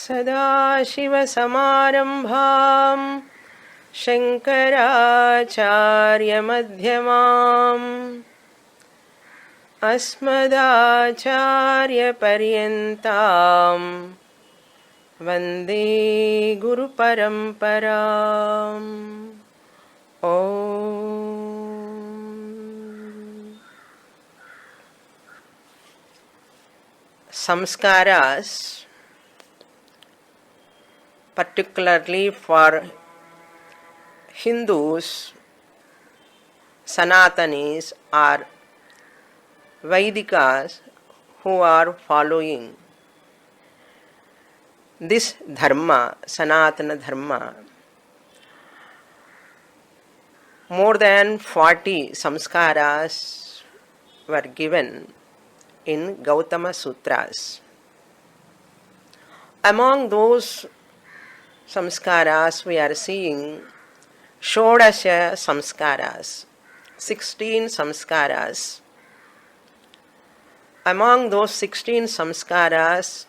सदाशिवसमारम्भां शङ्कराचार्यमध्यमाम् अस्मदाचार्यपर्यन्तां वन्दे गुरुपरम्पराम्. Samskaras, particularly for Hindus, Sanatanis or Vaidikas who are following this Dharma, Sanatana Dharma, more than 40 Samskaras were given in Gautama Sutras. Among those Samskaras we are seeing Shodasha Samskaras, 16 Samskaras. Among those 16 Samskaras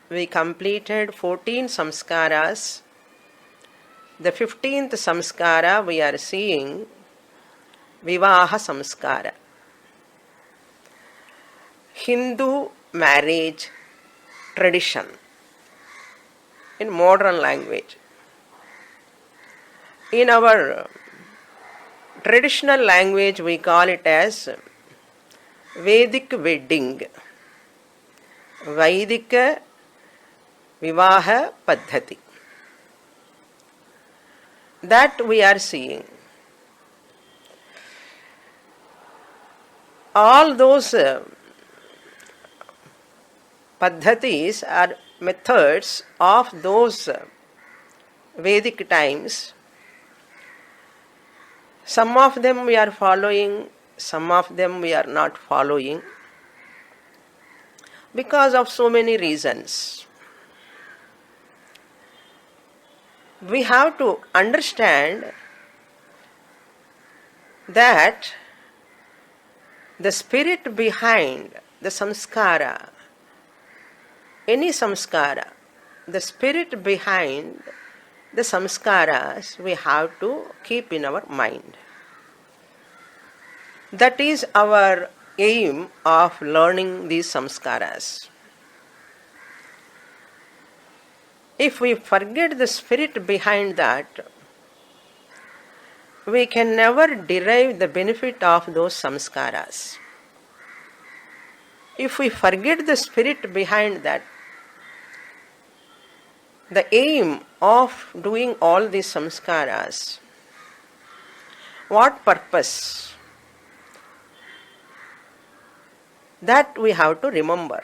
we completed 14 Samskaras. The 15th Samskara we are seeing Vivaha Samskara, Hindu marriage tradition in modern language. In our traditional language we call it as Vedic wedding, Vaidika Vivaha Paddhati. That we are seeing. All those Paddhatis are methods of those Vedic times. Some of them we are following, some of them we are not following because of so many reasons. We have to understand that the spirit behind the samskara, any samskara, the spirit behind the samskaras we have to keep in our mind. That is our aim of learning these samskaras. If we forget the spirit behind that, we can never derive the benefit of those samskaras. If we forget the spirit behind that, the aim of doing all these samskaras, what purpose? That we have to remember.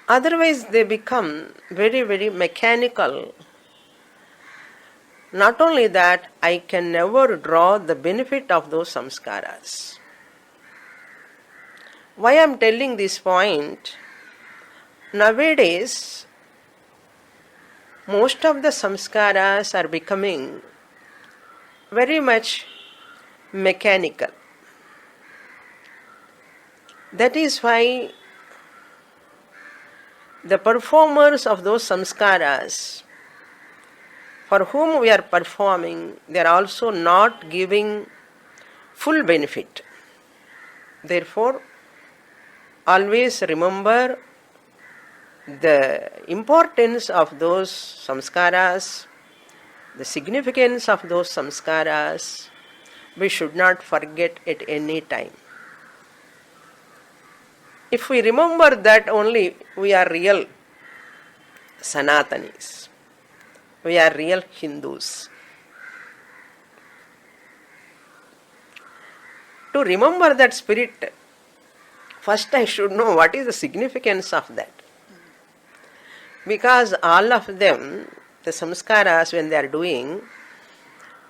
Otherwise they become very, very mechanical. Not only that, I can never draw the benefit of those samskaras. Why I am telling this point? Nowadays, most of the samskaras are becoming very much mechanical. That is why the performers of those samskaras, for whom we are performing, they are also not giving full benefit. Therefore, always remember the importance of those samskaras, the significance of those samskaras. We should not forget at any time. If we remember that only, we are real Sanatanis. We are real Hindus. To remember that spirit, first I should know what is the significance of that. Because all of them, the samskaras, when they are doing,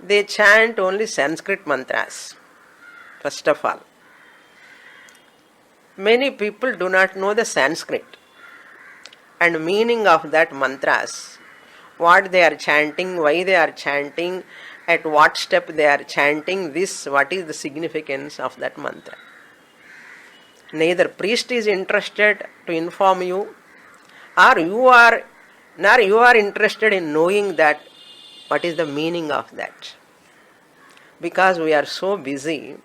they chant only Sanskrit mantras, first of all. Many people do not know the Sanskrit and meaning of that mantras, what they are chanting, why they are chanting, at what step they are chanting this, what is the significance of that mantra. Neither priest is interested to inform you, Or you are interested in knowing that what is the meaning of that. Because we are so busy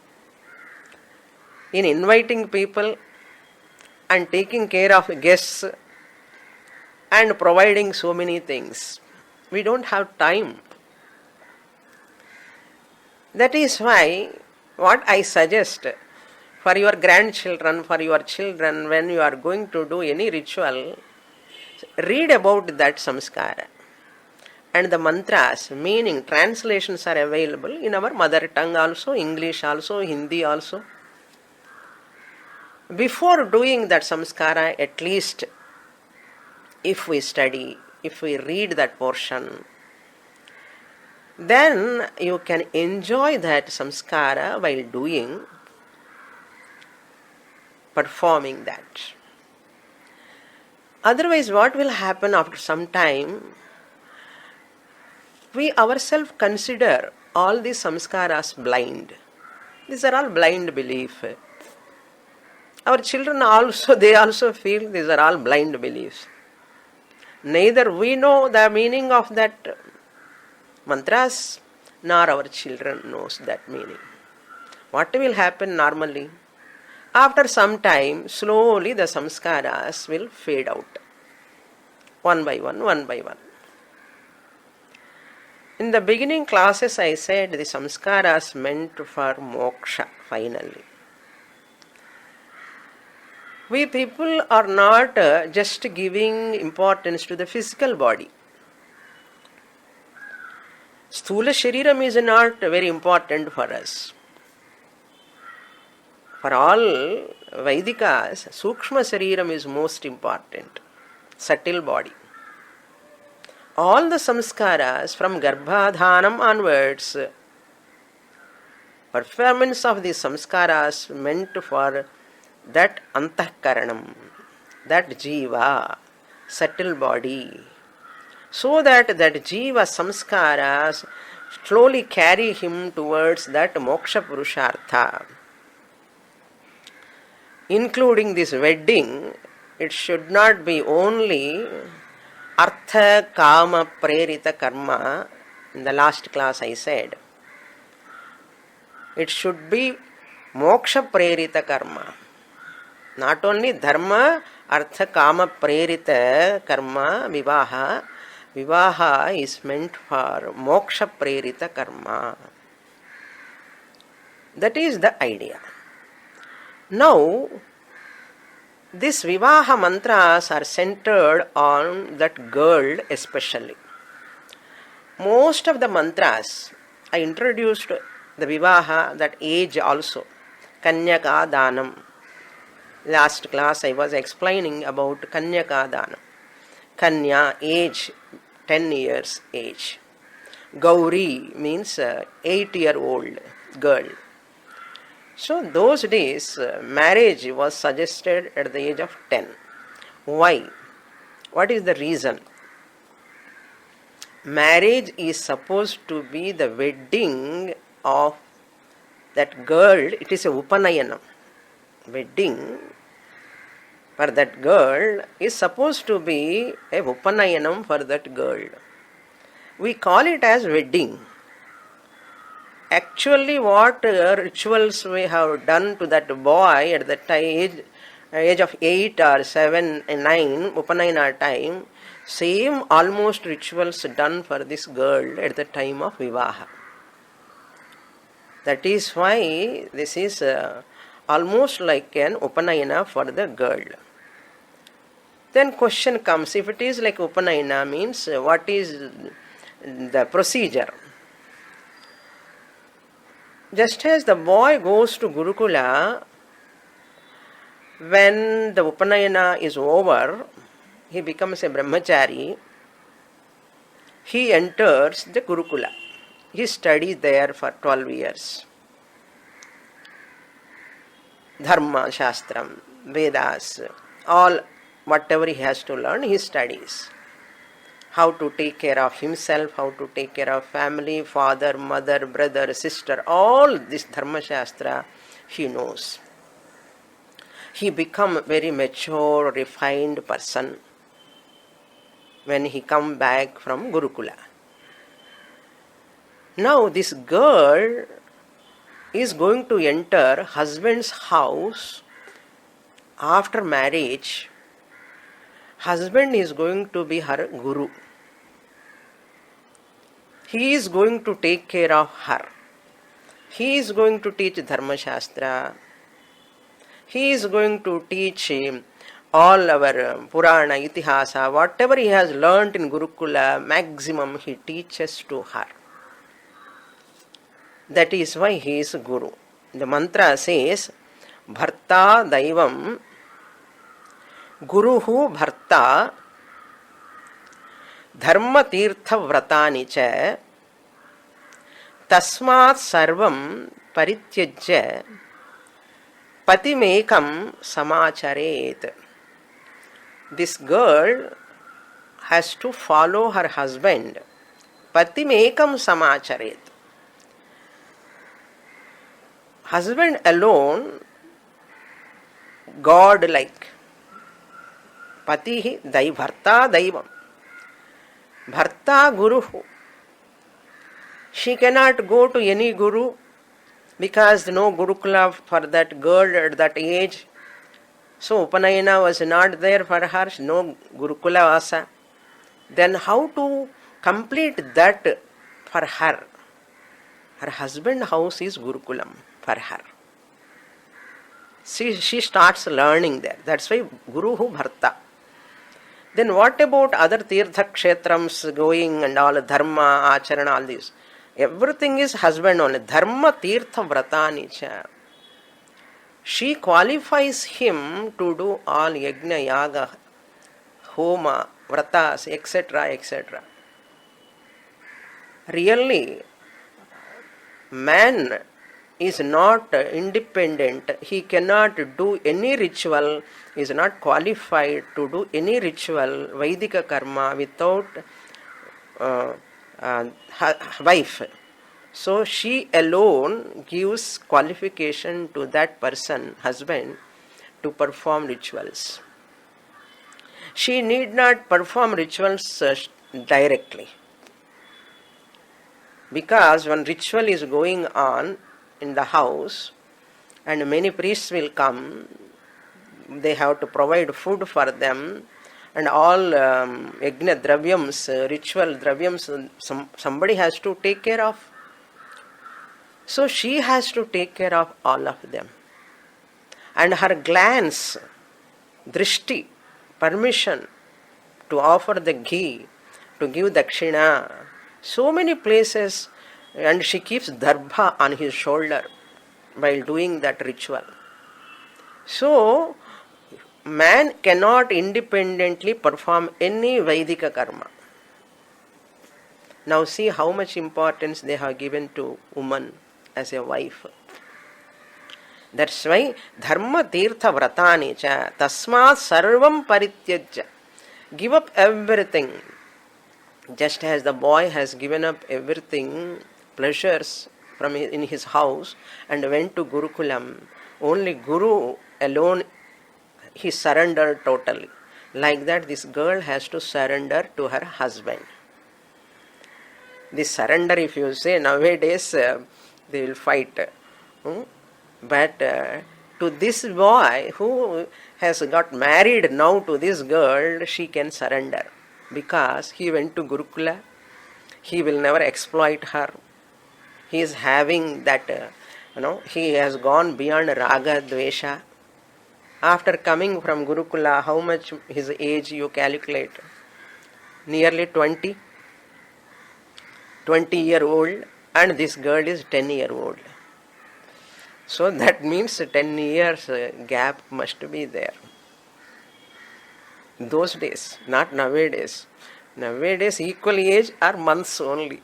in inviting people and taking care of guests and providing so many things. We don't have time. That is why what I suggest for your grandchildren, for your children, when you are going to do any ritual, read about that samskara. And the mantras, meaning, translations are available in our mother tongue also, English also, Hindi also. Before doing that samskara, at least if we study, if we read that portion, then you can enjoy that samskara while doing, performing that. Otherwise, what will happen after some time? We ourselves consider all these samskaras blind. These are all blind belief. Our children also, they also feel these are all blind beliefs. Neither we know the meaning of that mantras, nor our children knows that meaning. What will happen normally? After some time, slowly the samskaras will fade out. One by one, one by one. In the beginning classes I said the samskaras meant for moksha finally. We people are not just giving importance to the physical body. Sthula shariram is not very important for us. For all Vaidikas, Sukshma Shariram is most important, subtle body. All the samskaras from Garbhadhanam onwards, performance of the samskaras meant for that antahkaranam, that jiva, subtle body, so that jiva samskaras slowly carry him towards that moksha purushartha. Including this wedding, it should not be only artha kama prerita karma. In the last class I said, it should be moksha prerita karma. Not only dharma, artha kama prerita karma, vivaha. Vivaha is meant for moksha prerita karma. That is the idea. Now, these Vivaha mantras are centered on that girl especially. Most of the mantras, I introduced the Vivaha, that age also. Kanyaka Danam. Last class I was explaining about Kanyaka Danam. Kanya, age, 10 years age. Gauri means 8-year-old girl. So those days, marriage was suggested at the age of 10. Why? What is the reason? Marriage is supposed to be the wedding of that girl. It is a Upanayanam. Wedding for that girl is supposed to be a Upanayanam for that girl. We call it as wedding. Actually, what rituals we have done to that boy at the age of 8 or 7 and 9, Upanayana time, same almost rituals done for this girl at the time of Vivaha. That is why this is almost like an Upanayana for the girl. Then question comes, if it is like Upanayana, means what is the procedure? Just as the boy goes to Gurukula, when the Upanayana is over, he becomes a brahmachari, he enters the Gurukula. He studies there for 12 years. Dharma, Shastram, Vedas, all whatever he has to learn, he studies. How to take care of himself, how to take care of family, father, mother, brother, sister, all this Dharma Shastra he knows. He becomes a very mature, refined person. when he come back from Gurukula. Now this girl is going to enter husband's house after marriage. Husband is going to be her guru. He is going to take care of her. He is going to teach Dharma Shastra. He is going to teach all our Purana, Itihasa, whatever he has learnt in Gurukula, maximum he teaches to her. That is why he is Guru. The mantra says, Bharta Daivam, Guruhu Bharta, Dharma Tirtha Vratani cha, Tasmat Sarvam Parityajya, Patimekam Samacharet. This girl has to follow her husband. Patimekam Samacharet. Husband alone, God-like. Patihi Bharta Daivam. Bharta Guruhu. She cannot go to any Guru because no Gurukula for that girl at that age. So Upanayana was not there for her, no Gurukula Vasa. Then how to complete that for her? Her husband house is Gurukulam for her. She starts learning there. That's why Guruhu Bharta. Then what about other Tirtha Kshetrams going and all Dharma, Acharana, all this? Everything is husband only. Dharma Tirtha Vratani cha. She qualifies him to do all Yajna, Yaga, Homa, Vratas, etc., etc. Really, man is not independent. He cannot do any ritual, is not qualified to do any ritual, Vaidika karma without wife. So she alone gives qualification to that person, husband, to perform rituals. She need not perform rituals directly. Because when ritual is going on in the house and many priests will come, they have to provide food for them and all yajna dravyams, ritual dravyams, somebody has to take care of. So she has to take care of all of them. And her glance, drishti, permission to offer the ghee, to give dakshina, so many places, and she keeps darbha on his shoulder while doing that ritual. So, man cannot independently perform any Vaidika karma. Now see how much importance they have given to woman as a wife. That's why Dharma Tirtha Vratani cha Tasmat Sarvam Parityajya. Give up everything. Just as the boy has given up everything, pleasures from in his house and went to Gurukulam, only Guru alone he surrendered totally. Like that, this girl has to surrender to her husband. This surrender, if you say nowadays, they will fight. But to this boy who has got married now to this girl, she can surrender. Because he went to Gurukula, he will never exploit her. He is having that, he has gone beyond Raga, Dvesha. After coming from Gurukula, how much his age you calculate? Nearly 20. 20-year-old, and this girl is 10-year-old. So that means 10 years gap must be there. Those days, not nowadays. Nowadays, equal age are months only.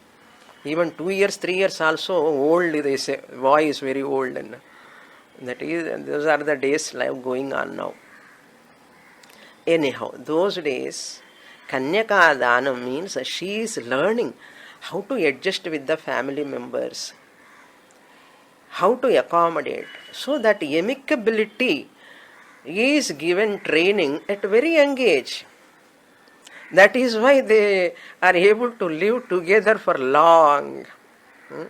Even 2 years, 3 years also old, they say. Boy is very old. And that is, those are the days life going on now. Anyhow, those days, Kanyaka Dhanam means she is learning how to adjust with the family members, how to accommodate, so that amicability is given training at very young age. That is why they are able to live together for long,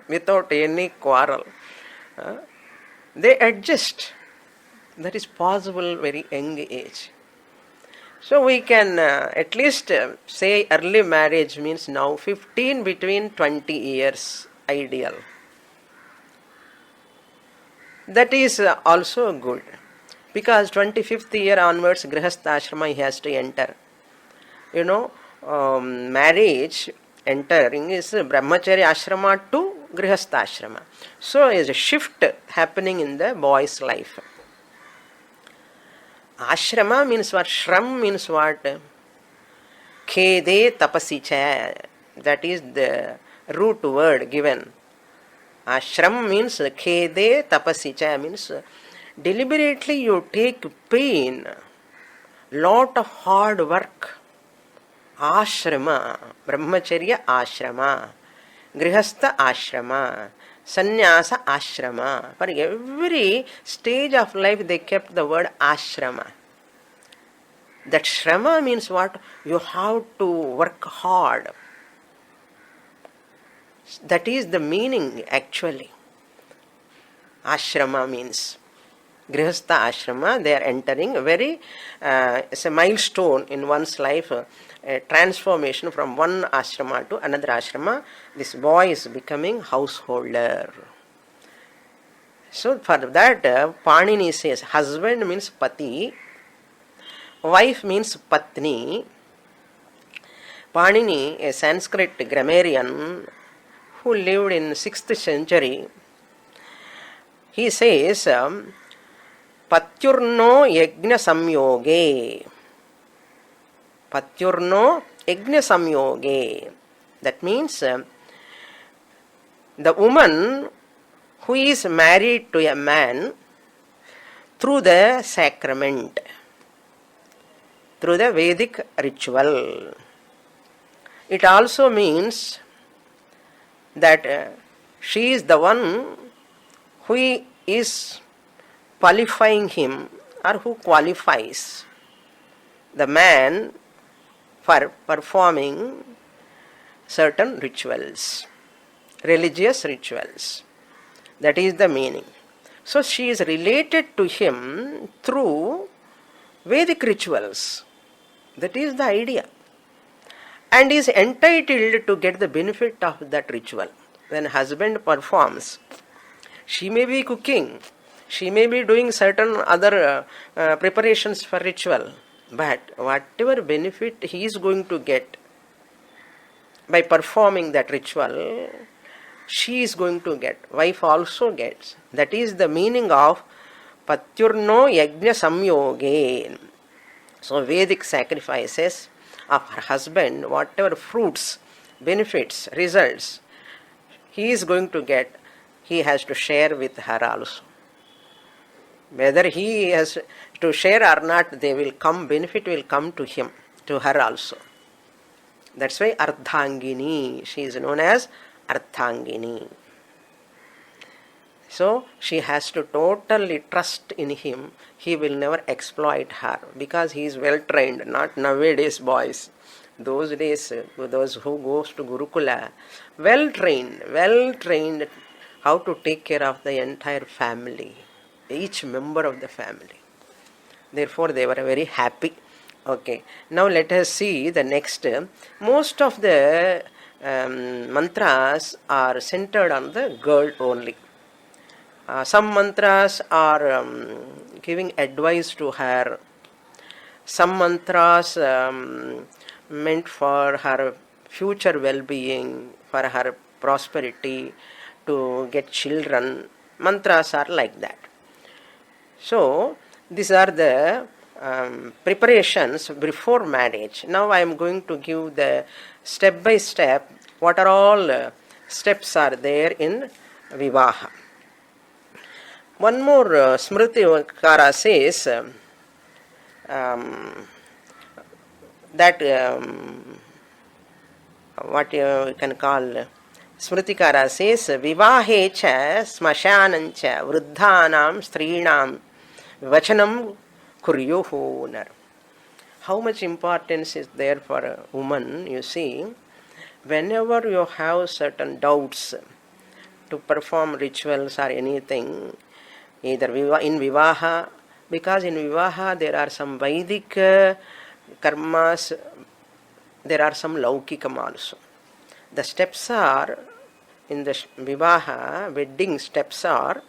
without any quarrel. They adjust. That is possible very young age. So we can at least say early marriage means now 15 between 20 years ideal. That is also good, because 25th year onwards Grihastha Ashrama he has to enter. Marriage entering is Brahmacharya Ashrama to Grihastha Ashrama. So is a shift happening in the boy's life. Ashrama means what? Shram means what? Khede tapasicha. That is the root word given. Ashram means khede tapasicha, means deliberately you take pain, lot of hard work. Ashrama, Brahmacharya Ashrama, Grihastha Ashrama, Sannyasa Ashrama. For every stage of life they kept the word Ashrama. That Shrama means what? You have to work hard. That is the meaning actually. Ashrama means Grihastha Ashrama, they are entering it's a milestone in one's life, a transformation from one ashrama to another ashrama. This boy is becoming householder. So for that, Panini says husband means pati, wife means patni. Panini, a Sanskrit grammarian who lived in 6th century, he says Patyurno yajna samyoge. Patyurno yajna samyoge. That means the woman who is married to a man through the sacrament, through the Vedic ritual. It also means that she is the one who is qualifying him, or who qualifies the man for performing certain rituals, religious rituals. That is the meaning. So she is related to him through Vedic rituals. That is the idea. And is entitled to get the benefit of that ritual. When husband performs, she may be cooking, she may be doing certain other preparations for ritual, but whatever benefit he is going to get by performing that ritual, she is going to get, wife also gets. That is the meaning of Patyurno Yajna Samyoge. So Vedic sacrifices of her husband, whatever fruits, benefits, results he is going to get, he has to share with her also. Whether he has to share or not, they will come, benefit will come to him, to her also. That's why Ardhangini, she is known as Ardhangini. So she has to totally trust in him. He will never exploit her because he is well trained, not nowadays boys. Those days, those who goes to Gurukula, well trained how to take care of the entire family, each member of the family. Therefore, they were very happy. Okay, now let us see the next. Most of the mantras are centered on the girl only. Some mantras are giving advice to her. Some mantras meant for her future well-being, for her prosperity, to get children. Mantras are like that. So, these are the preparations before marriage. Now I am going to give the step by step what are all steps are there in Vivaha. One more Smriti Kara says that what you can call Smritikara says Vivahe cha smashanancha vruddhanam strinam vachanam kuryuhu. How much importance is there for a woman? You see, whenever you have certain doubts to perform rituals or anything, either in Vivaha, because in Vivaha there are some Vedic karmas, there are some Laukikam also. The steps are, in the Vivaha, wedding steps are,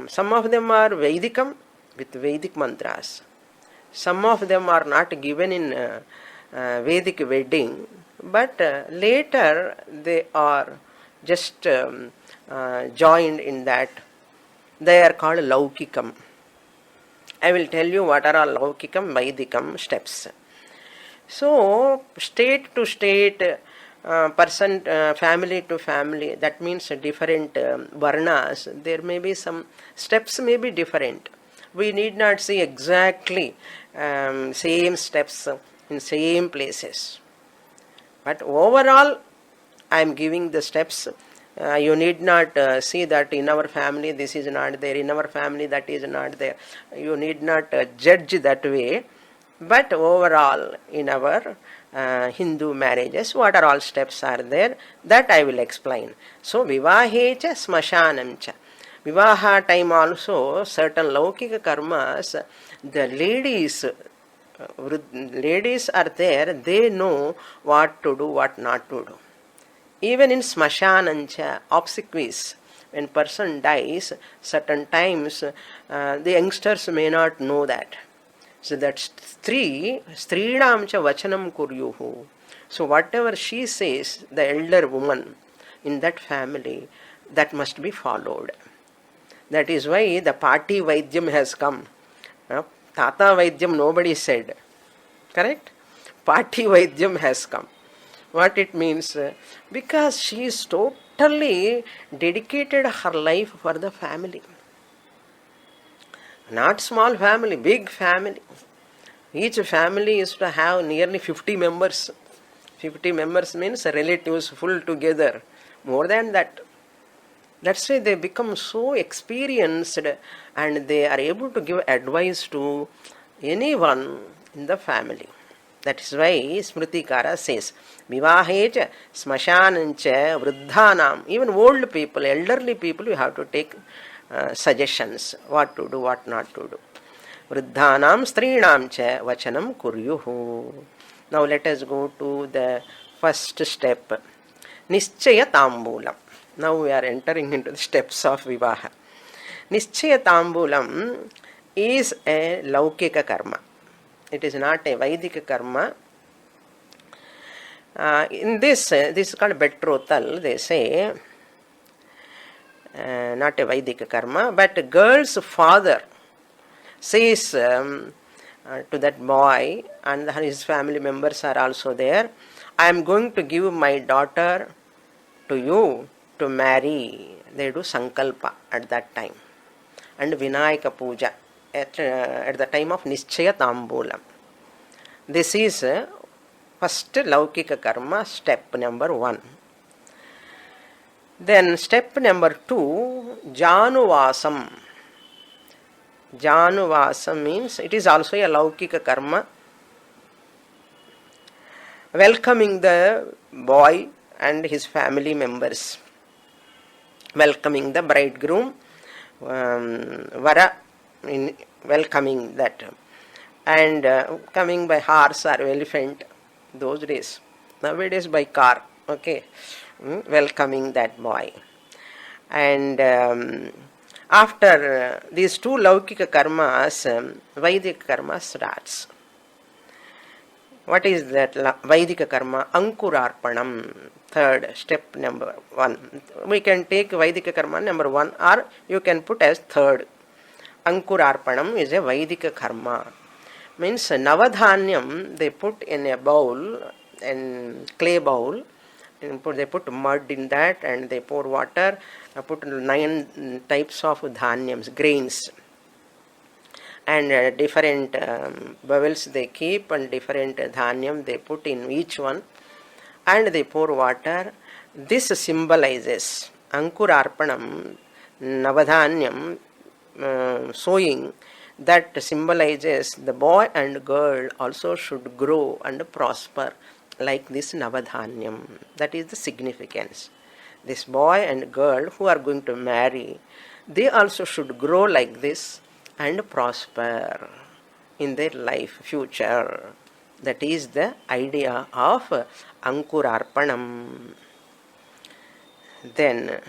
some of them are Vedikam with Vedic mantras. Some of them are not given in Vedic wedding, but later they are just joined in that. They are called Laukikam. I will tell you what are all Laukikam, Vedikam steps. So, state to state, person, family to family, that means different varnas, there may be some steps may be different. We need not see exactly same steps in same places. But overall, I am giving the steps. You need not see that in our family this is not there, in our family that is not there. You need not judge that way. But overall, in our Hindu marriages, what are all steps are there, that I will explain. So, Vivahe cha smashanam cha. Vivaha time also, certain Laukika karmas, the ladies are there, they know what to do, what not to do. Even in smashanancha, obsequies, when person dies, certain times the youngsters may not know that. So that's strinam cha vachanam kuryuhu. So whatever she says, the elder woman in that family, that must be followed. That is why the party vaidyam has come. Tata vaidyam nobody said. Correct? Party vaidyam has come. What it means? Because she is totally dedicated her life for the family. Not small family, big family. Each family is to have nearly 50 members. 50 members means relatives full together. More than that. That's why they become so experienced and they are able to give advice to anyone in the family. That is why Smritikara says, Vivahecha smashanancha vruddhanam. Even old people, elderly people, you have to take suggestions, what to do, what not to do. Vruddhanam strinam cha vachanam kuryuhu. Now let us go to the first step. Nischaya tambulam. Now we are entering into the steps of Vivaha. Nischaya tambulam is a Laukika karma. It is not a Vaidika karma. In this is called betrothal, they say. Not a Vaidika karma, but a girl's father says to that boy, and his family members are also there, I am going to give my daughter to you to marry. They do Sankalpa at that time. And Vinayaka Puja at the time of Nischaya Tambulam. This is first Laukika karma, step number 1. Then step number 2, Januvasam. Januvasam means it is also a Laukika karma. Welcoming the boy and his family members. Welcoming the bridegroom, Vara, in welcoming that. And coming by horse or elephant, those days. Nowadays by car, okay. Welcoming that boy. And after these two Laukika karmas, Vaidika karma starts. What is that Vaidika karma? Ankurarpanam. Third, step number 1. We can take Vaidika karma number 1 or you can put as third. Ankurarpanam is a Vaidika karma. Means Navadhanyam they put in a bowl, and clay bowl, and they put mud in that and they pour water, put 9 types of dhanyams, grains. And different bowls they keep and different dhanyam they put in each one. And they pour water. This symbolizes Ankurarpanam, Navadhanyam, sowing. that symbolizes the boy and girl also should grow and prosper like this Navadhanyam. That is the significance. This boy and girl who are going to marry, they also should grow like this and prosper in their life, future. That is the idea of Ankurarpanam. Then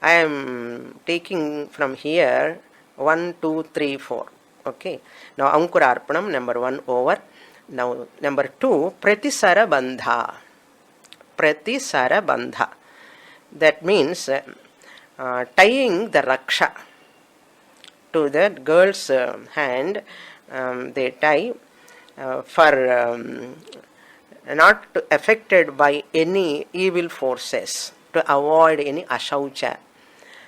I am taking from here 1, 2, 3, 4. Okay. Now Ankurarpanam, number 1 over. Now number 2, Pratisara Bandha. Pratisara Bandha. That means tying the Raksha to the girl's hand. They tie for not affected by any evil forces, to avoid any ashaucha.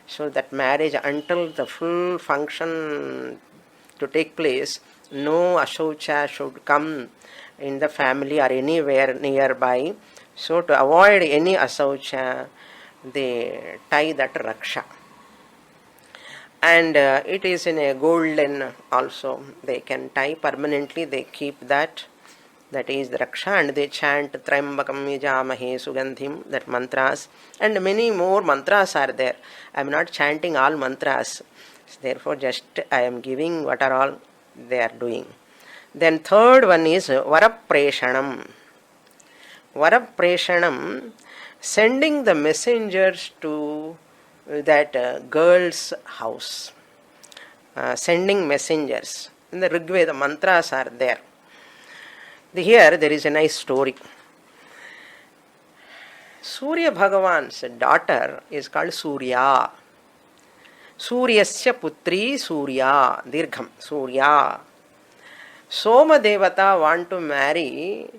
So that marriage, until the full function to take place, no ashaucha should come in the family or anywhere nearby. So to avoid any ashaucha, they tie that raksha. And it is in a golden also. They can tie permanently, they keep that. That is the raksha, and they chant Trambakam Yajamahe Sugandhim, that mantras, and many more mantras are there. I am not chanting all mantras, therefore just I am giving what are all they are doing. Then third one is Varapreshanam. Varapreshanam, sending the messengers to that girl's house. Sending messengers. In the Rigveda, mantras are there. Here there is a nice story. Surya Bhagavan's daughter is called Surya. Suryasya putri Surya. Dirgham. Surya. Soma Devata want to marry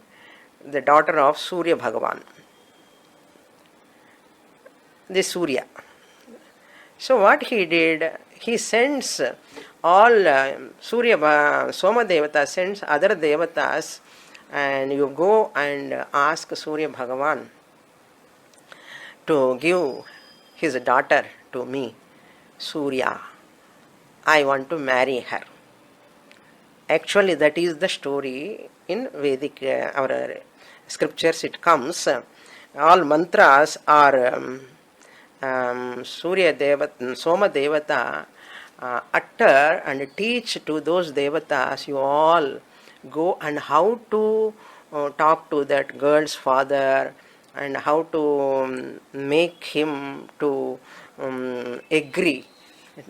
the daughter of Surya Bhagavan. This Surya. So what he did, he sends all Soma Devata sends other Devatas, and you go and ask Surya Bhagavan to give his daughter to me, Surya. I want to marry her. Actually, that is the story in Vedic, our scriptures it comes. All mantras are Surya Devata, Soma Devata utter and teach to those Devatas. You all go and how to talk to that girl's father and how to make him to agree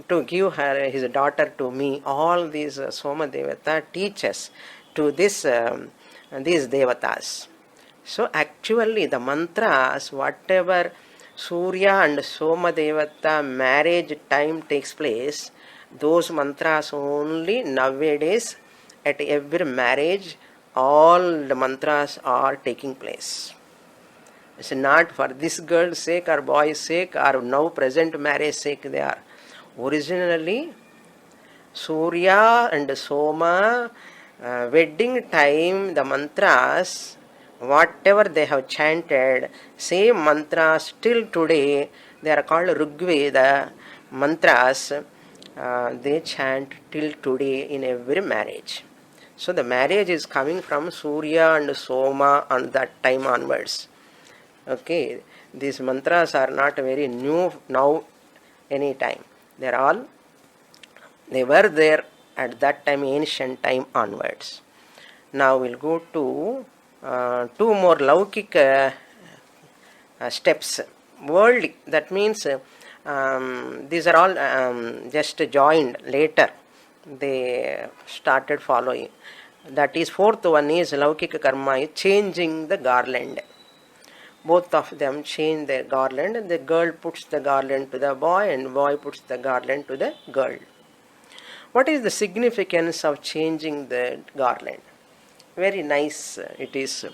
to give her his daughter to me. All these Soma Devata teaches to this these Devatas. So actually the mantras, whatever Surya and Soma Devata marriage time takes place, those mantras only nowadays at every marriage, all the mantras are taking place. It's not for this girl's sake or boy's sake or now present marriage sake they are. Originally, Surya and Soma wedding time, the mantras, whatever they have chanted, same mantras till today, they are called Rigveda mantras. They chant till today in every marriage. So the marriage is coming from Surya and Soma on that time onwards. Okay, these mantras are not very new now any time. They were there at that time, ancient time onwards. Now we'll go to two more Laukik steps. Worldly, that means these are all just joined later. They started following. That is, fourth one is Laukika Karma, changing the garland. Both of them change their garland. The girl puts the garland to the boy and boy puts the garland to the girl. What is the significance of changing the garland? Very nice it is.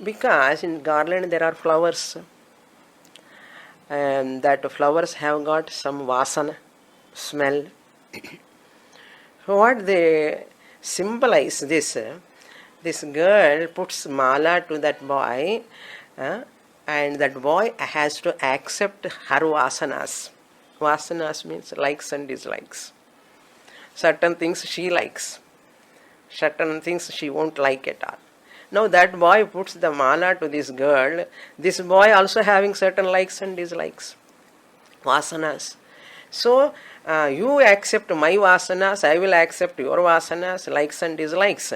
Because in garland there are flowers. And that flowers have got some vasana, smell. So what they symbolize this girl puts mala to that boy, and that boy has to accept her vasanas. Vasanas means likes and dislikes. Certain things she likes. Certain things she won't like at all. Now that boy puts the mala to this girl. This boy also having certain likes and dislikes. Vasanas. So, you accept my vasanas, I will accept your vasanas, likes and dislikes.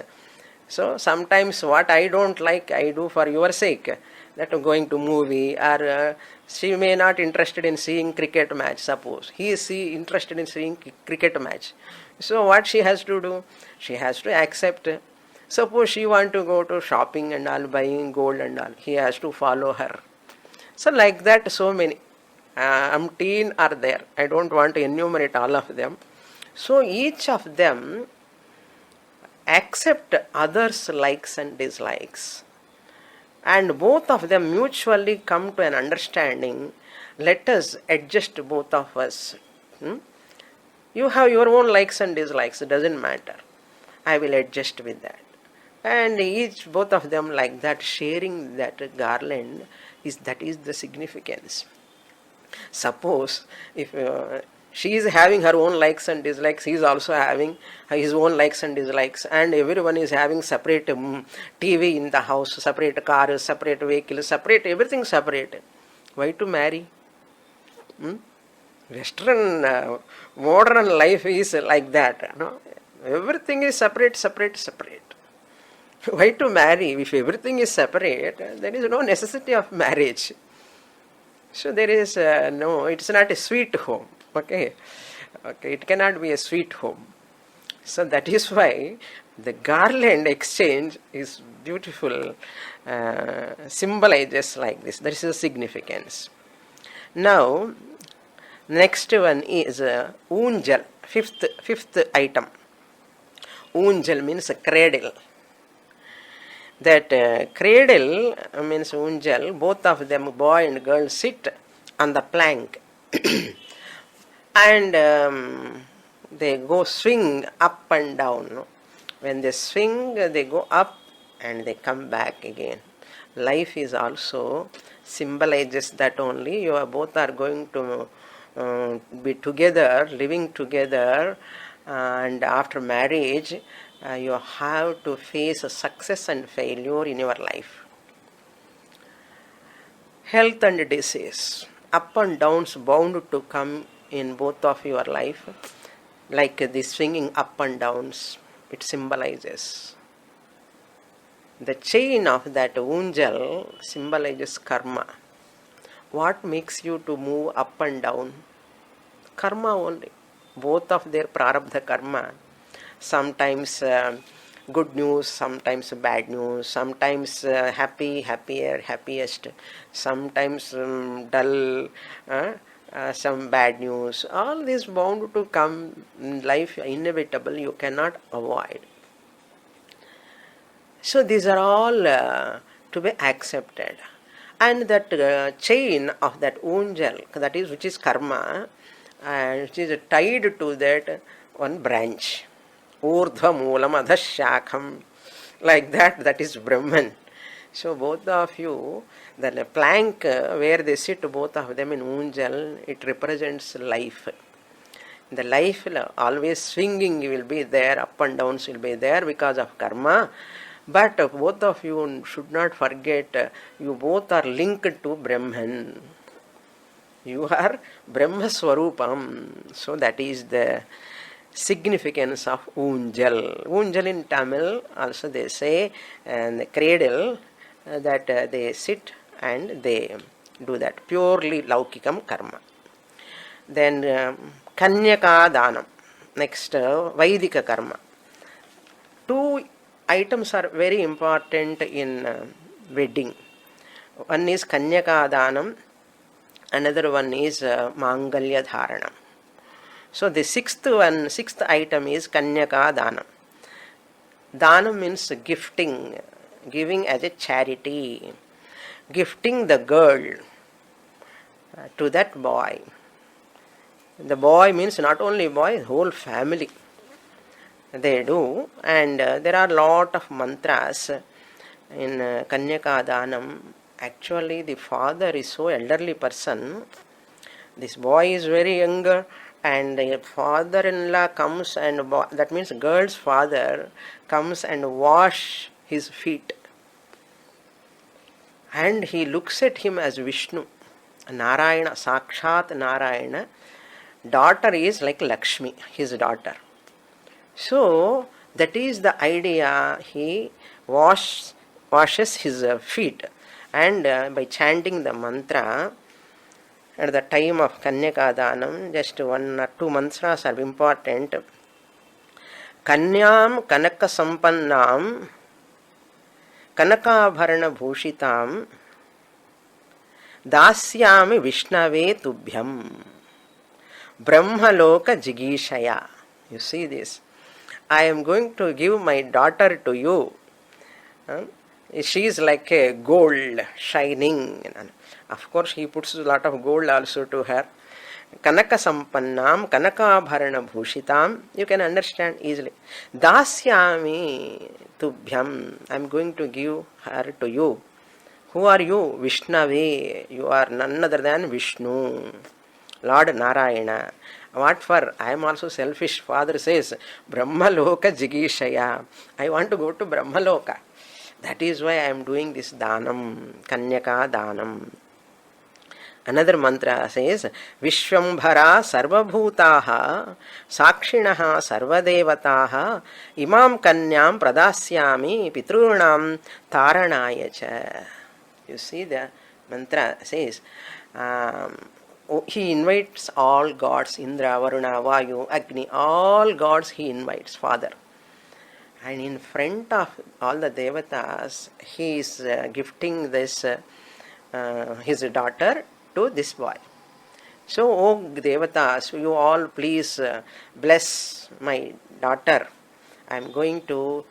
So, sometimes what I don't like, I do for your sake. That going to movie, or she may not interested in seeing cricket match, suppose. He is interested in seeing cricket match. So, what she has to do? She has to accept. Suppose she want to go to shopping and all, buying gold and all. He has to follow her. So, like that, so many. Umpteen are there. I don't want to enumerate all of them. So each of them accept others' likes and dislikes, and both of them mutually come to an understanding. Let us adjust both of us. You have your own likes and dislikes. It doesn't matter. I will adjust with that. And both of them like that, sharing that garland, is the significance. Suppose if she is having her own likes and dislikes, he is also having his own likes and dislikes, and everyone is having separate TV in the house, separate cars, separate vehicles, separate everything separate. Why to marry? Western modern life is like that. No? Everything is separate. Why to marry? If everything is separate, there is no necessity of marriage. So there is no, it's not a sweet home. Okay, it cannot be a sweet home. So that is why the garland exchange is beautiful, symbolizes like this. That is the significance. Now, next one is unjal, fifth item. Unjal means a cradle. That cradle means unjal, both of them, boy and girl, sit on the plank and they go swing up and down. When they swing, they go up and they come back again. Life is also symbolizes that only. You are both are going to be together, living together, and after marriage, you have to face success and failure in your life. Health and disease, up and downs bound to come in both of your life. Like the swinging up and downs, it symbolizes. The chain of that unjal symbolizes karma. What makes you to move up and down? Karma only. Both of their prarabdha karma. Sometimes good news, sometimes bad news, sometimes happiest, sometimes dull, some bad news. All this bound to come in life, inevitable, you cannot avoid. So these are all to be accepted. And that chain of that unjal, that is which is karma, which is tied to that one branch. Urdhva moolam adhashakham. Like that is Brahman. So both of you, the plank where they sit, both of them in unjal, it represents life. The life always swinging will be there, up and downs will be there because of karma. But both of you should not forget, you both are linked to Brahman. You are Brahma Swarupam. So that is the significance of unjal. Unjal in Tamil also they say, and the cradle, that they sit and they do that. Purely laukikam karma. Then Kanyaka Danam. Next, Vaidika karma. Two items are very important in wedding. One is Kanyaka Danam, another one is Mangalya Dharanam. So the sixth item is Kanyaka Danam. Danam means gifting, giving as a charity, gifting the girl to that boy. The boy means not only boy, whole family. They do, and there are lot of mantras in Kanyaka Danam. Actually, the father is so elderly person. This boy is very younger, and a father-in-law comes and that means girl's father comes and wash his feet, and he looks at him as Vishnu, Narayana, Sakshat Narayana. Daughter is like Lakshmi, his daughter. So that is the idea. He washes his feet, and by chanting the mantra at the time of Kanyaka Danam, just 1 or 2 mantras are important. Kanyam Kanaka Sampannam Kanakabharana Bhushitam Dasyami Vishnave Tubhyam Brahmaloka Jigishaya. You see this? I am going to give my daughter to you. She is like a gold shining. Of course, he puts a lot of gold also to her. Kanaka Sampannam, Kanakabharana Bhushitam. You can understand easily. Dasyami Tubhyam. I am going to give her to you. Who are you? Vishnave. You are none other than Vishnu, Lord Narayana. What for? I am also selfish. Father says, Brahmaloka Jigishaya. I want to go to Brahmaloka. That is why I am doing this Danam, Kanyaka Danam. Another mantra says, Vishwambhara Sarvabhutaha Sakshinaha Sarvadevataha Imam Kanyam Pradasyami Pitrunam Taranayacha. You see the mantra says, he invites all gods, Indra, Varuna, Vayu, Agni, all gods he invites, Father. And in front of all the devatas, he is gifting this his daughter to this boy. So, O devatas, you all please bless my daughter. I am going to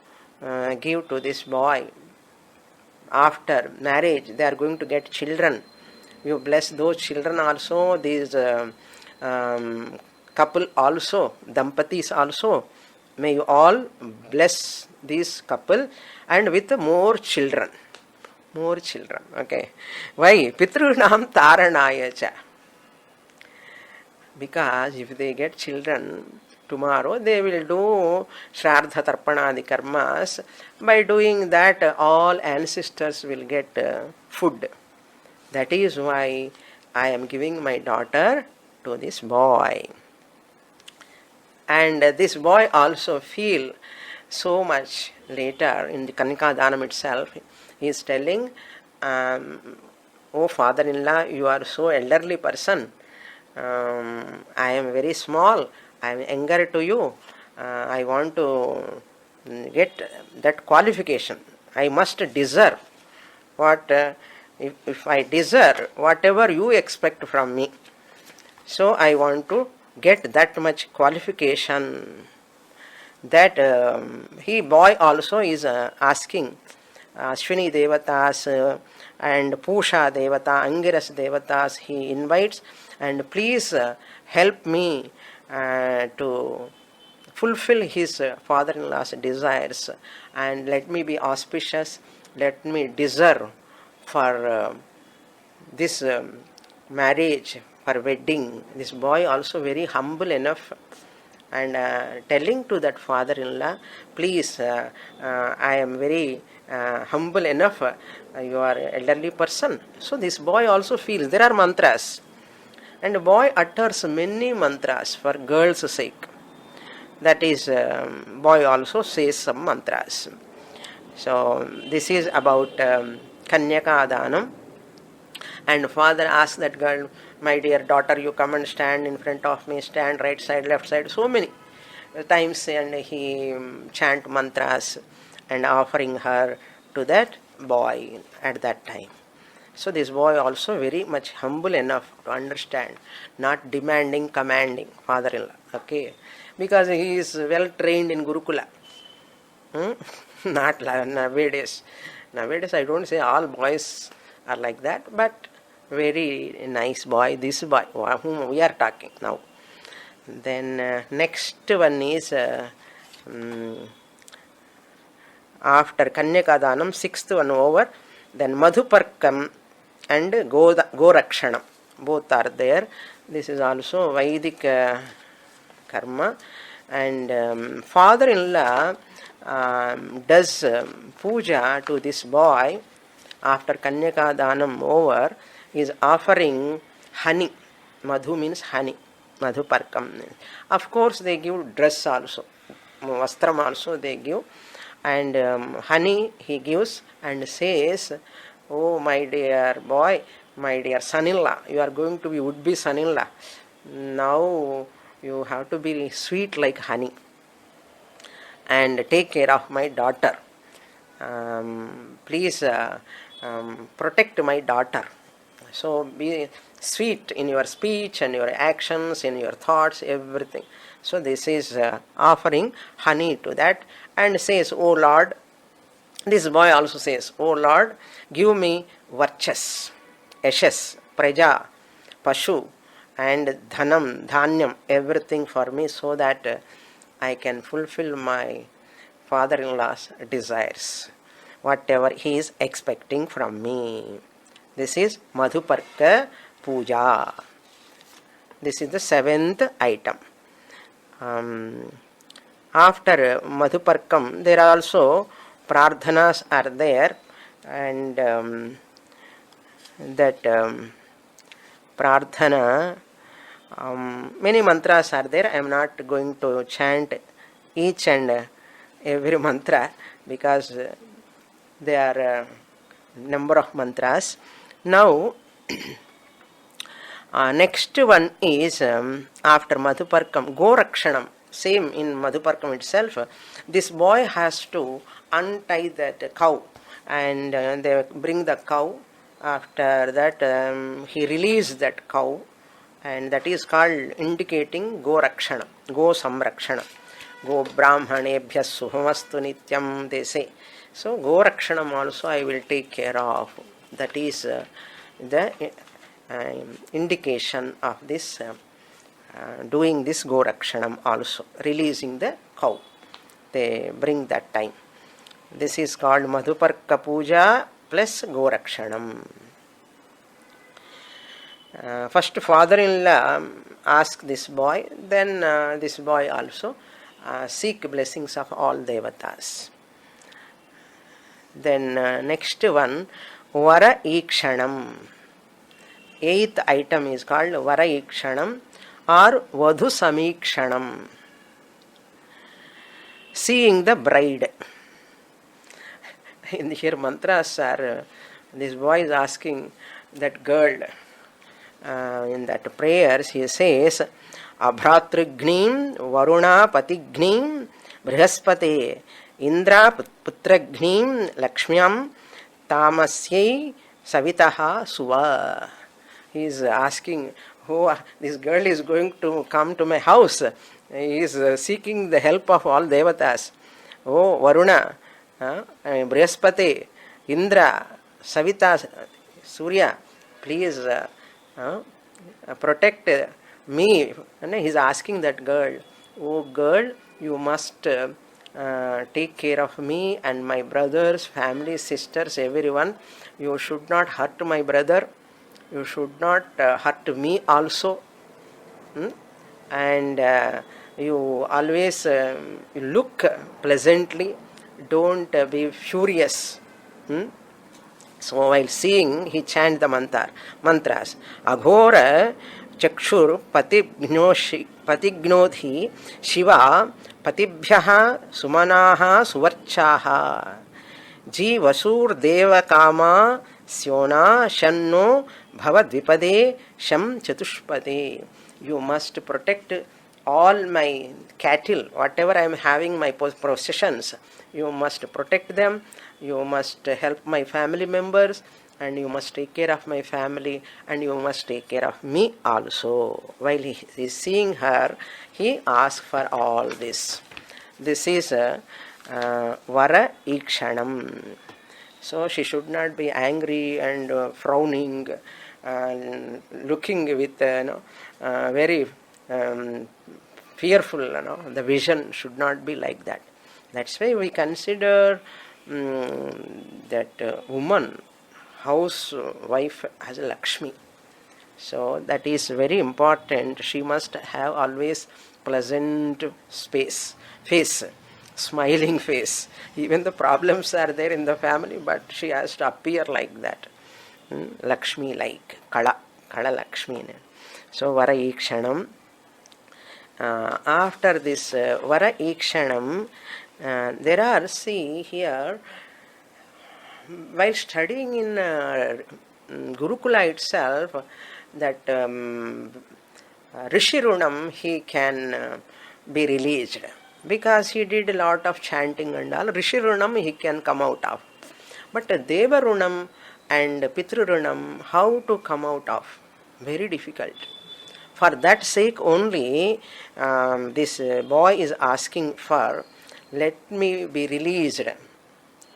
give to this boy. After marriage, they are going to get children. You bless those children also, these couple also, Dampatis also. May you all bless this couple and with more children. More children. Okay. Why? Pitrunam Taranayacha. Because if they get children, tomorrow they will do Shraddha Tarpanadi karmas. By doing that, all ancestors will get food. That is why I am giving my daughter to this boy. And this boy also feel so much later in the Kanika Dhanam itself. He is telling, oh father-in-law, you are so elderly person. I am very small. I am younger to you. I want to get that qualification. I must deserve what if I deserve whatever you expect from me. So I want to get that much qualification. That boy also is asking Ashwini Devatas and Pusha Devata, Angiras Devatas, he invites, and please help me to fulfill his father-in-law's desires, and let me be auspicious, let me deserve for this marriage, for wedding. This boy also very humble enough, and telling to that father-in-law, please, I am very humble enough, you are an elderly person. So this boy also feels, there are mantras, and the boy utters many mantras for girl's sake. That is, boy also says some mantras. So this is about Kanyaka Dhanam. And father asks that girl, my dear daughter, you come and stand in front of me, stand right side, left side, so many times, and he chant mantras and offering her to that boy at that time. So this boy also very much humble enough to understand, not demanding, commanding father-in-law, okay, because he is well trained in Gurukula. Not nowadays. Nowadays I don't say all boys are like that, but very nice boy, this boy whom we are talking now. Then next one is after Kanyaka Dhanam, sixth one over, then Madhuparkam and Gorakshanam, both are there. This is also Vedic karma. And father-in-law does puja to this boy. After Kanyaka Danam over, is offering honey. Madhu means honey. Madhuparkam. Of course, they give dress also. Vastram also they give. And honey he gives and says, "Oh, my dear boy, my dear son-in-law, you are going to be would-be son-in-law. Now you have to be sweet like honey and take care of my daughter. Please protect my daughter. So be sweet in your speech and your actions, in your thoughts, everything." So this is offering honey to that and says, "Oh Lord," this boy also says, "Oh Lord, give me varchas, yashas, praja, pashu and dhanam, dhanyam, everything for me so that I can fulfill my father-in-law's desires, whatever he is expecting from me." This is Madhuparka Puja. This is the 7th item. After Madhuparkam, there are also prarthanas are there, and that prarthana, many mantras are there. I am not going to chant each and every mantra because there are a number of mantras. Now, next one is after Madhuparkam, Gorakshanam. Same in Madhuparkam itself. This boy has to untie that cow and they bring the cow. After that, he releases that cow, and that is called indicating Gorakshana, Go Samrakshana. Go Brahmanebhyas Suhamastu Nityam, they say. So, Gorakshanam also I will take care of. That is the indication of this, doing this Gorakshanam also, releasing the cow. They bring that time. This is called Madhuparka Puja plus Gorakshanam. First father-in-law ask this boy, then this boy also seek blessings of all devatas. Then next one, Vara Ikshanam. 8th item is called Vara Ikshanam or Vadhu Samikshanam. Seeing the bride. In here mantras are, this boy is asking that girl, in that prayers he says, Abhratrignim Varuna Patignim Brihaspate Indra Putragnim Lakshmyam Tamasyai Savitaha Suva. He is asking, oh, this girl is going to come to my house. He is seeking the help of all devatas. Oh, Varuna, Brihaspati, Indra, Savita, Surya, please protect me. And he is asking that girl, oh girl, you must take care of me and my brothers, family, sisters, everyone. You should not hurt my brother. You should not hurt me also. And you always look pleasantly. Don't be furious. So while seeing, he chant the mantras. Aghora chakshur patignodhi shiva patibhyaha sumanaha suvarchaha jivasur deva kama syona shanno bhavadvipade sham chatushpade. You must protect all my cattle, whatever I am having, my possessions. You must protect them. You must help my family members, and you must take care of my family, and you must take care of me also. While he is seeing her, he asks for all this. This is Vara Ikshanam. So she should not be angry and frowning, looking with very fearful. The vision should not be like that. That's why we consider that woman, housewife, as a Lakshmi. So that is very important. She must have always pleasant face, smiling face. Even the problems are there in the family, but she has to appear like that. Lakshmi like, Kala Lakshmi. So Vara Ikshanam. After this Vara Ikshanam, there are, see here, while studying in Gurukula itself, that Rishirunam, he can be released because he did a lot of chanting and all. Rishirunam he can come out of. But Devarunam and Pitrurunam, how to come out of? Very difficult. For that sake only, this boy is asking for, let me be released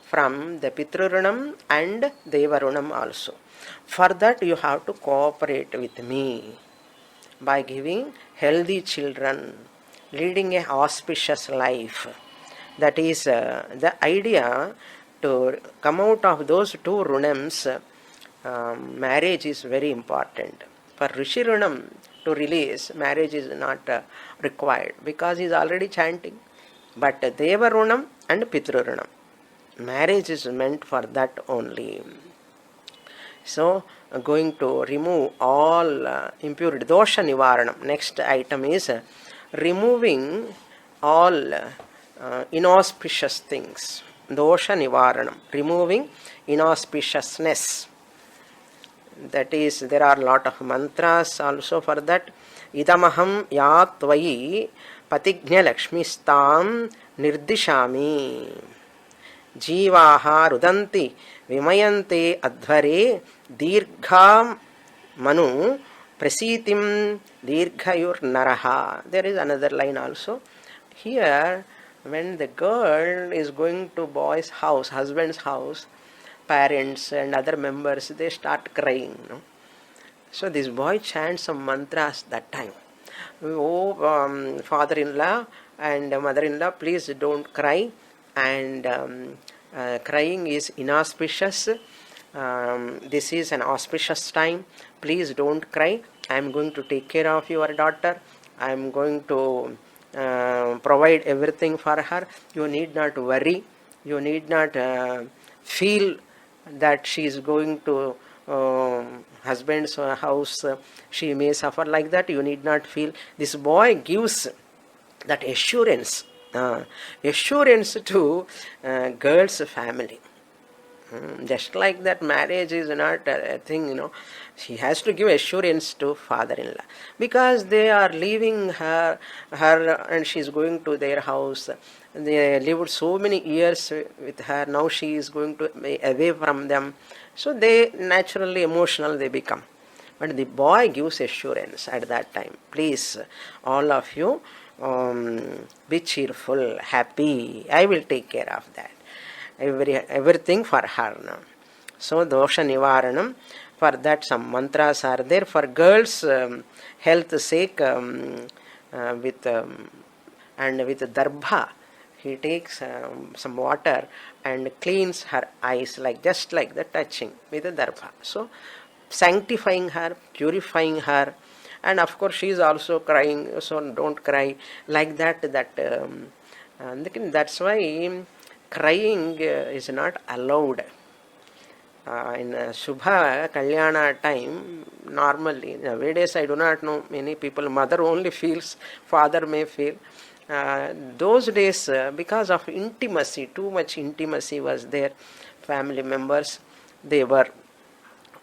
from the Pitrurunam and Devarunam also. For that you have to cooperate with me by giving healthy children, leading a auspicious life. That is the idea. To come out of those two runams, marriage is very important. For Rishi Runam to release, marriage is not required because he is already chanting. But Deva Runam and Pitru Runam, marriage is meant for that only. So, going to remove all impurity. Dosha Nivaranam. Next item is removing all inauspicious things. Dosha Nivaranam. Removing inauspiciousness. That is, there are a lot of mantras also for that. Idamaham ya tvayi patignya lakshmistam nirdishami. Jivaha rudanti vimayante adhvare dirgham manu prasitim dirghayur naraha. There is another line also. Here, when the girl is going to boy's house, husband's house, parents and other members, they start crying. No? So this boy chants some mantras that time. Oh, father-in-law and mother-in-law, please don't cry. And crying is inauspicious. This is an auspicious time. Please don't cry. I am going to take care of your daughter. I am going to provide everything for her. You need not worry. You need not feel that she is going to husband's house. She may suffer like that. You need not feel. This boy gives that assurance. Assurance to girl's family. Just like that, marriage is not a thing, She has to give assurance to father-in-law because they are leaving her and she is going to their house. They lived so many years with her. Now she is going to be away from them. So they naturally emotional they become. But the boy gives assurance at that time. Please, all of you, be cheerful, happy. I will take care of that. Everything for her now. So dosha nivaranam, for that some mantras are there for girls' health sake. With darbha, he takes some water and cleans her eyes just like the touching with the darbha. So sanctifying her, purifying her, and of course she is also crying. So don't cry like that. That's why crying is not allowed. In Shubha Kalyana time, normally, nowadays I do not know, many people, mother only feels, father may feel. Those days, because of intimacy, too much intimacy was there, family members, they were,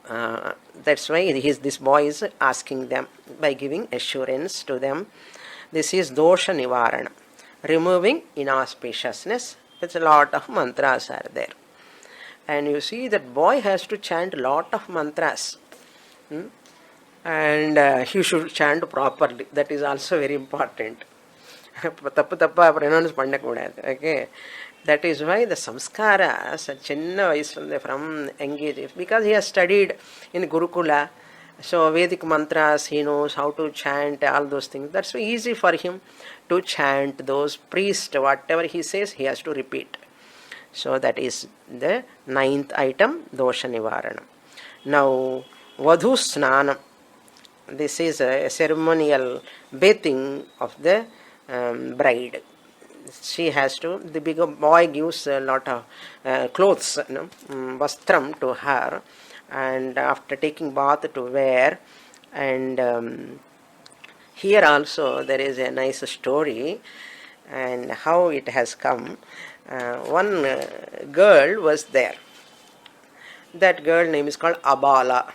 that's why this boy is asking them by giving assurance to them. This is dosha nivarana, removing inauspiciousness. It's a lot of mantras are there. And you see that boy has to chant a lot of mantras. And he should chant properly. That is also very important. Tappa pronounce pannakoodadu. Okay. That is why the Samskaras, chinna vayasule from engage, because he has studied in Gurukula. So Vedic mantras, he knows how to chant, all those things. That's easy for him to chant those. Priest, whatever he says, he has to repeat. So that is the 9th item, dosha nivaranam. Now, vadhu snanam. This is a ceremonial bathing of the bride. She has to, the bigger boy gives a lot of clothes, vastram to her, and after taking bath to wear. And here also there is a nice story and how it has come. One girl was there. That girl name is called Abala,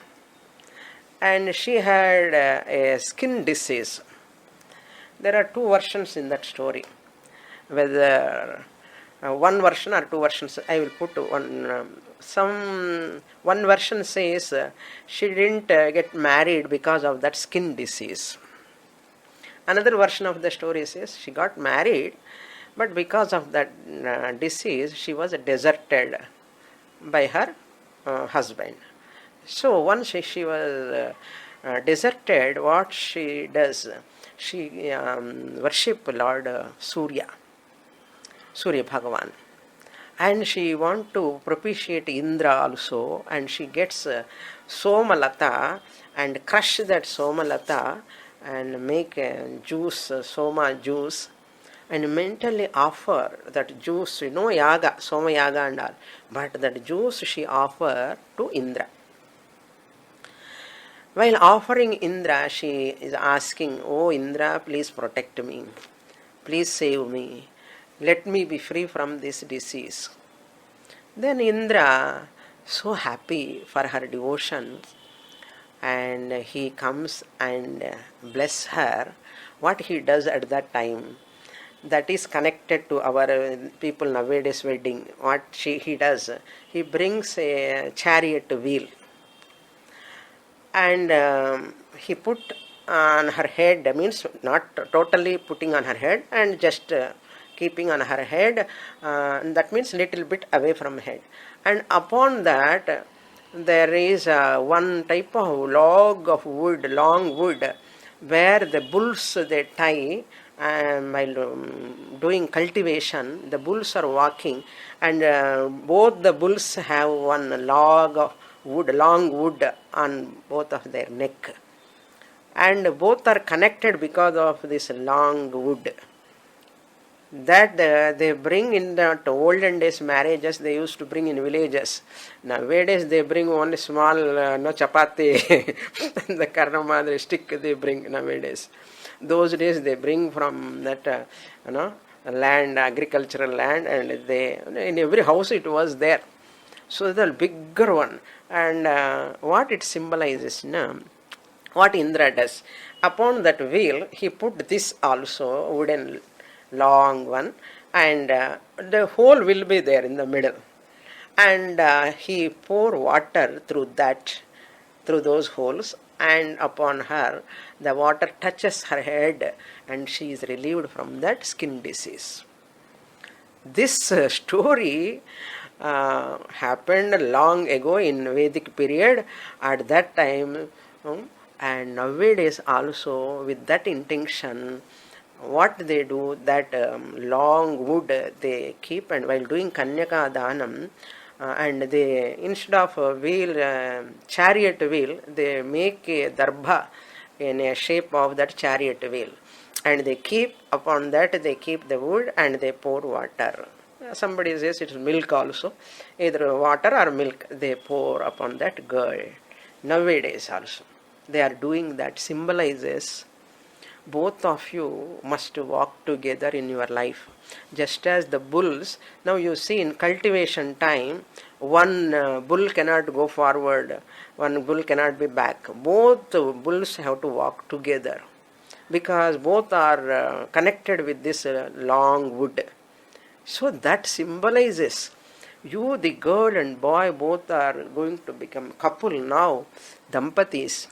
and she had a skin disease. There are two versions in that story. Whether one version or two versions, I will put one. One version says she didn't get married because of that skin disease. Another version of the story says she got married, but because of that disease, she was deserted by her husband. So once she was deserted, what she does, she worship Lord Surya Bhagavan. And she want to propitiate Indra also, and she gets Somalata and crush that Somalata and make juice, Soma juice, and mentally offer that juice, yaga, Soma yaga and all, but that juice she offer to Indra. While offering Indra, she is asking, "Oh Indra, please protect me, please save me, let me be free from this disease." Then Indra, so happy for her devotion, and he comes and bless her. What he does at that time, that is connected to our people nowadays wedding. What he does, he brings a chariot wheel, and he put on her head, means not totally putting on her head, and just keeping on her head, that means little bit away from head. And upon that there is one type of log of wood, long wood, where the bulls they tie, and while doing cultivation, the bulls are walking, and both the bulls have one log of wood, long wood on both of their neck, and both are connected because of this long wood. That they bring in the olden days marriages, they used to bring in villages. Nowadays they bring only small chapati, the karnamadri stick they bring nowadays. Those days they bring from that land, agricultural land, and they, in every house it was there. So the bigger one, and what it symbolizes, what Indra does, upon that wheel he put this also, wooden long one, and the hole will be there in the middle, and he pour water through those holes, and upon her the water touches her head and she is relieved from that skin disease. This story happened long ago in Vedic period. At that time, and nowadays also with that intention, what they do, that long wood they keep, and while doing Kanyaka Danam, and they, instead of a wheel, chariot wheel, they make a darbha in a shape of that chariot wheel, and they keep, upon that they keep the wood and they pour water. Somebody says it is milk also, either water or milk they pour upon that girl. Nowadays also they are doing that, symbolizes both of you must walk together in your life. Just as the bulls, now you see in cultivation time, one bull cannot go forward, one bull cannot be back. Both bulls have to walk together because both are connected with this long wood. So that symbolizes you, the girl and boy, both are going to become couple now, Dampatis.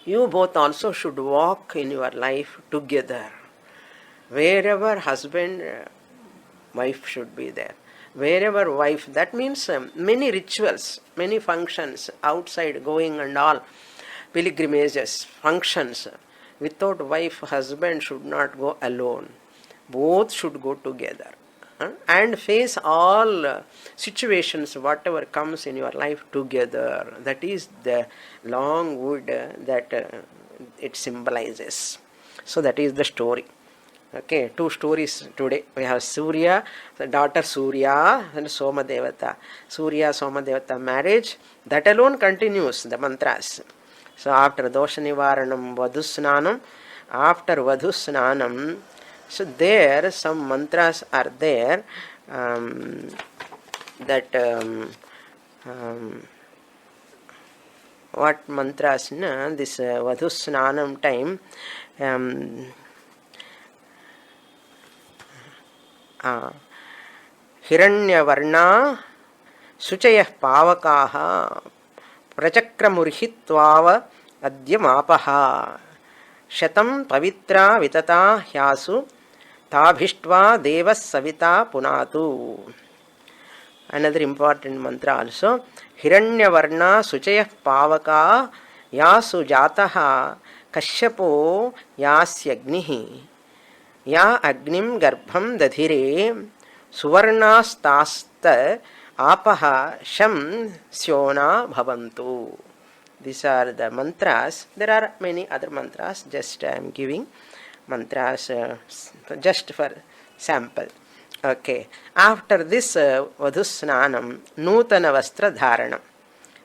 You both also should walk in your life together. Wherever husband, wife should be there. Wherever wife, that means many rituals, many functions, outside going and all, pilgrimages, functions. Without wife, husband should not go alone. Both should go together. And face all situations, whatever comes in your life together. That is the long wood that it symbolizes. So that is the story. Okay, two stories today. We have Surya, the daughter Surya and Soma Devata. Surya, Soma Devata marriage, that alone continues the mantras. So after Dosha Nivaranam, Vadhusnanam, after Vadhusnanam, so there some mantras are there that what mantras na this Vadhusnanam time Hiranyavarna Suchayah Pavakaha Prachakramurhitvaava Adyamapaha Shatam Pavitra Vitata Hyasu Tabhishtva Devas Savita Punatu. Another important mantra also. Hiranyavarna Suchayah Pavaka Yasu Jataha Kashyapo Yasyagnihi Ya Agnim Garbham Dadhire Suvarnastasta Apaha Sham Syona Bhavantu. These are the mantras. There are many other mantras. Just I am giving mantras just for sample. Okay. After this Vadhusnanam, Nutana Vastra Dharanam.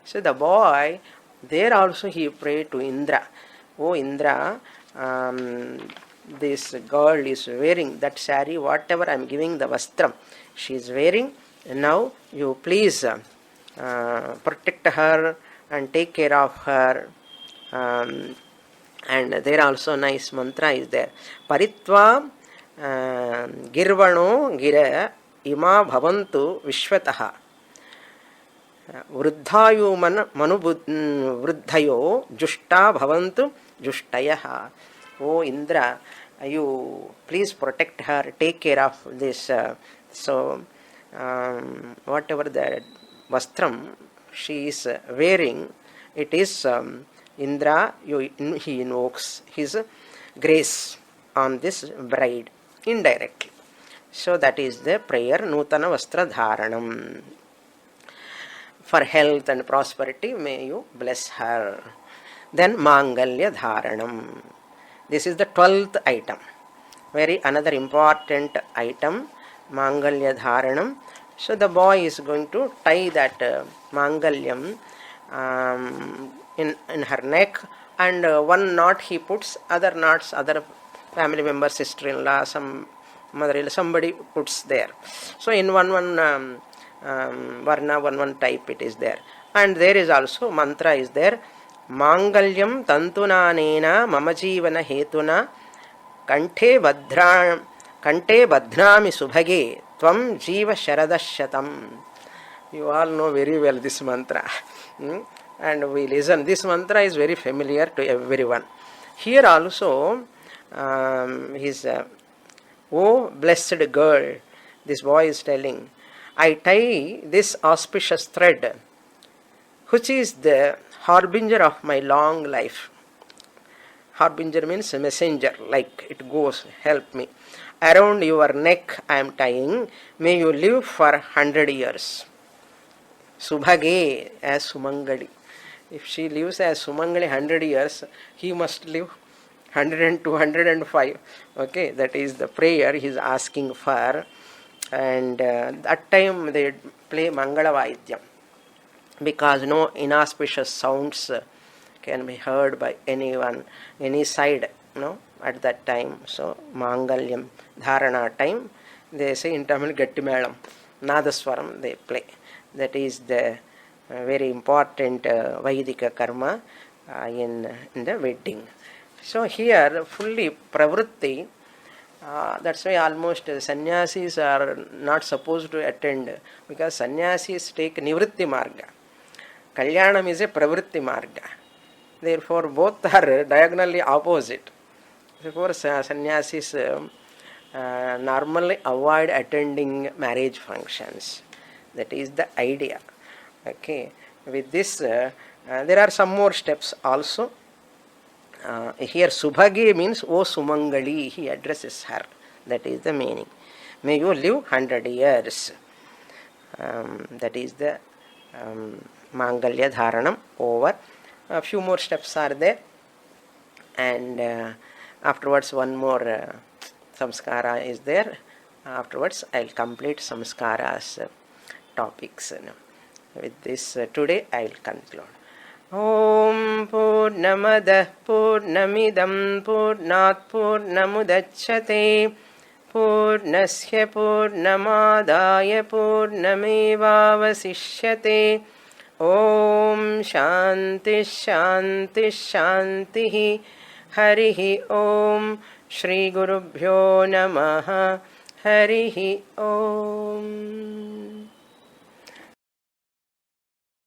So the boy, there also he prayed to Indra. Oh Indra, this girl is wearing that sari, whatever I am giving the vastram, she is wearing. Now you please protect her and take care of her. And there also nice mantra is there. Paritva Girvano Gira Ima Bhavantu Vishwataha Vruddhayu Manu Vruddhayo Jushta Bhavantu Jushtayaha. Oh Indra, you please protect her, take care of this. Whatever the vastram she is wearing, it is Indra, he invokes his grace on this bride indirectly. So that is the prayer, Nutana Vastra Dharanam. For health and prosperity, may you bless her. Then Mangalya Dharanam. This is the 12th item. Very another important item, Mangalya Dharanam. So the boy is going to tie that Mangalyam in her neck, and one knot he puts, other knots other family member, sister-in-law, some mother-in-law, somebody puts there. So in one varna, one type it is there. And there is also mantra is there. Mangalyam tantunanena mama jivana hetuna kanthe badhnami subhage tvam jiva sharadashatam. You all know very well this mantra. And we listen. This mantra is very familiar to everyone. Here also, oh blessed girl, this boy is telling, I tie this auspicious thread, which is the harbinger of my long life. Harbinger means a messenger, like it goes, help me. Around your neck I am tying, may you live for 100 years. Subhage, as Sumangali. If she lives as Sumangali 100 years, he must live 102, 105. Okay, that is the prayer he is asking for. And that time they play Mangala Vaidyam, because no inauspicious sounds can be heard by anyone, any side, at that time. So Mangalyam Dharana time, they say in Tamil Gatti Melam, Nadaswaram they play. That is the very important Vaidika karma in the wedding. So here fully pravritti, that's why almost sannyasis are not supposed to attend, because sannyasis take nivritti marga. Kalyanam is a pravritti marga. Therefore both are diagonally opposite. Therefore sannyasis normally avoid attending marriage functions. That is the idea. Okay. With this, there are some more steps also. Here Subhage means O Sumangali, he addresses her. That is the meaning. May you live 100 years. That is the Mangalya Dharanam over. A few more steps are there. and afterwards one more samskara is there. Afterwards I'll complete samskaras topics. With this today I'll conclude. Om Purnamadah Purnamidam Purnat Purnamudachyate Purnasya Purnamadaya Purnamevavasishyate. Om Shanti Shanti Shanti. Harihi Om. Shri Gurubhyo Namaha. Harihi Om.